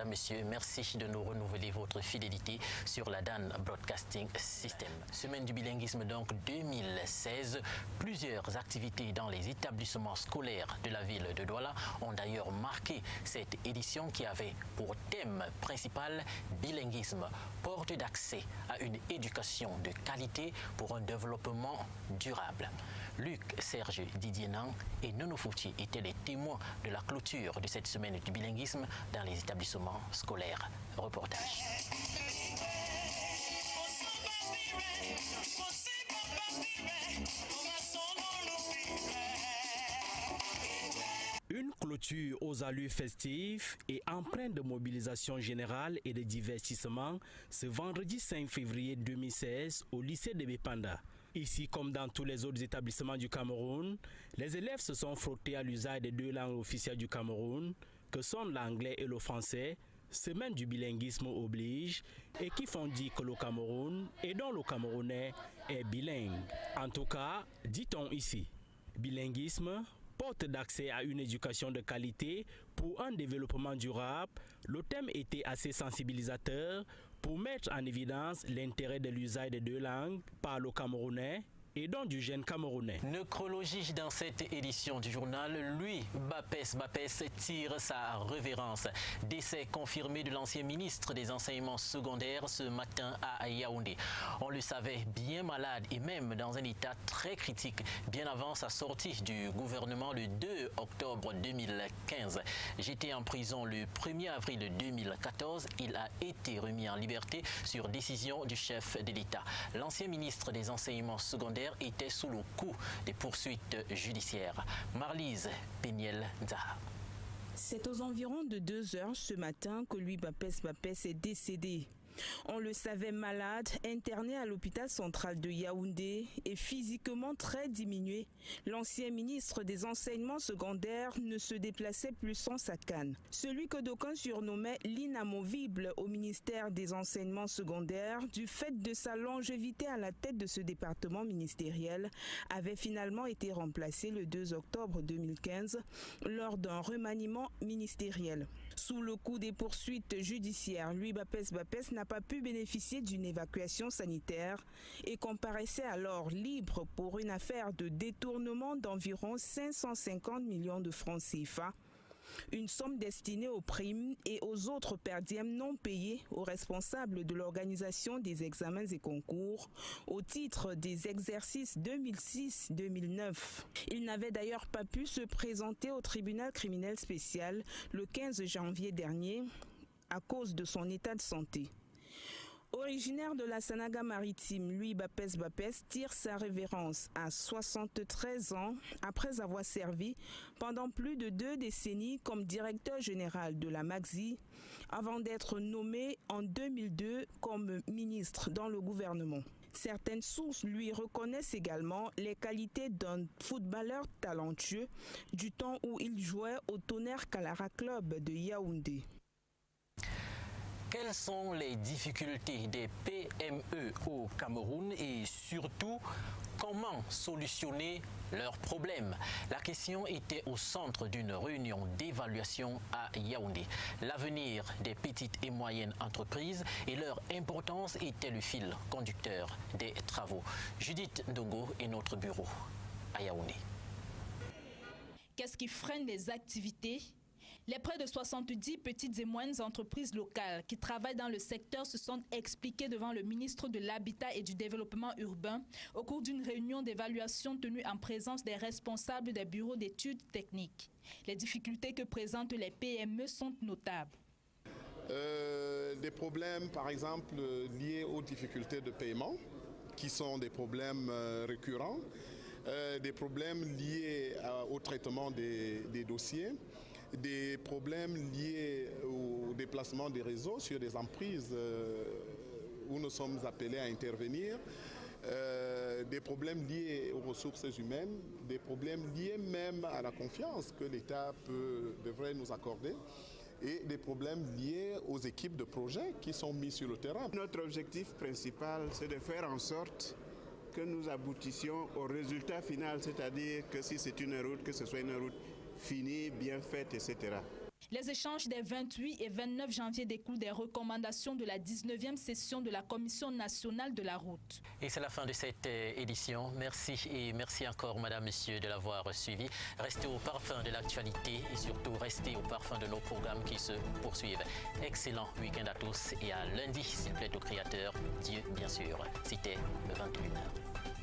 Mesdames, Messieurs, merci de nous renouveler votre fidélité sur la DAN Broadcasting System. Semaine du bilinguisme donc 2016. Plusieurs activités dans les établissements scolaires de la ville de Douala ont d'ailleurs marqué cette édition qui avait pour thème principal bilinguisme, porte d'accès à une éducation de qualité pour un développement durable. Luc, Serge, Didier Nang et Nono Fouti étaient les témoins de la clôture de cette semaine du bilinguisme dans les établissements scolaires. Reportage. Une clôture aux allures festives et empreinte de mobilisation générale et de divertissement ce vendredi 5 février 2016 au lycée de Bépanda. Ici, comme dans tous les autres établissements du Cameroun, les élèves se sont frottés à l'usage des deux langues officielles du Cameroun, que sont l'anglais et le français, semaine du bilinguisme oblige, et qui font dire que le Cameroun et dont le Camerounais est bilingue. En tout cas, dit-on ici, bilinguisme, porte d'accès à une éducation de qualité pour un développement durable. Le thème était assez sensibilisateur pour mettre en évidence l'intérêt de l'usage des deux langues par le Camerounais et donc du jeune Camerounais. Nécrologie dans cette édition du journal, lui, Bapès tire sa révérence. Décès confirmé de l'ancien ministre des enseignements secondaires ce matin à Yaoundé. On le savait bien malade et même dans un état très critique bien avant sa sortie du gouvernement le 2 octobre 2015. J'étais en prison le 1er avril 2014. Il a été remis en liberté sur décision du chef de l'État. L'ancien ministre des enseignements secondaires était sous le coup des poursuites judiciaires. Marlise Péniel-Zaha. C'est aux environs de 2 heures ce matin que Louis Bapès est décédé. On le savait malade, interné à l'hôpital central de Yaoundé et physiquement très diminué. L'ancien ministre des enseignements secondaires ne se déplaçait plus sans sa canne. Celui que d'aucuns surnommaient l'inamovible au ministère des enseignements secondaires, du fait de sa longévité à la tête de ce département ministériel, avait finalement été remplacé le 2 octobre 2015 lors d'un remaniement ministériel. Sous le coup des poursuites judiciaires, Louis Bapès n'a pas pu bénéficier d'une évacuation sanitaire et comparaissait alors libre pour une affaire de détournement d'environ 550 millions de francs CFA, une somme destinée aux primes et aux autres perdièmes non payés aux responsables de l'organisation des examens et concours au titre des exercices 2006-2009. Il n'avait d'ailleurs pas pu se présenter au tribunal criminel spécial le 15 janvier dernier à cause de son état de santé. Originaire de la Sanaga maritime, Louis Bapès tire sa révérence à 73 ans après avoir servi pendant plus de 2 décennies comme directeur général de la Maxi avant d'être nommé en 2002 comme ministre dans le gouvernement. Certaines sources lui reconnaissent également les qualités d'un footballeur talentueux du temps où il jouait au Tonnerre Kalara Club de Yaoundé. Quelles sont les difficultés des PME au Cameroun et surtout, comment solutionner leurs problèmes? La question était au centre d'une réunion d'évaluation à Yaoundé. L'avenir des petites et moyennes entreprises et leur importance était le fil conducteur des travaux. Judith Ndongo est notre bureau à Yaoundé. Qu'est-ce qui freine les activités? Les près de 70 petites et moyennes entreprises locales qui travaillent dans le secteur se sont expliquées devant le ministre de l'Habitat et du Développement urbain au cours d'une réunion d'évaluation tenue en présence des responsables des bureaux d'études techniques. Les difficultés que présentent les PME sont notables. Des problèmes, par exemple, liés aux difficultés de paiement, qui sont des problèmes récurrents, des problèmes liés au traitement des dossiers, des problèmes liés au déplacement des réseaux sur des emprises où nous sommes appelés à intervenir, des problèmes liés aux ressources humaines, des problèmes liés même à la confiance que l'État devrait nous accorder et des problèmes liés aux équipes de projet qui sont mises sur le terrain. Notre objectif principal, c'est de faire en sorte que nous aboutissions au résultat final, c'est-à-dire que si c'est une route, que ce soit une route finie, bien faite, etc. Les échanges des 28 et 29 janvier découlent des recommandations de la 19e session de la Commission nationale de la route. Et c'est la fin de cette édition. Merci et merci encore, madame, monsieur, de l'avoir suivi. Restez au parfum de l'actualité et surtout restez au parfum de nos programmes qui se poursuivent. Excellent week-end à tous et à lundi, s'il plaît au Créateur, Dieu bien sûr. C'était 21h.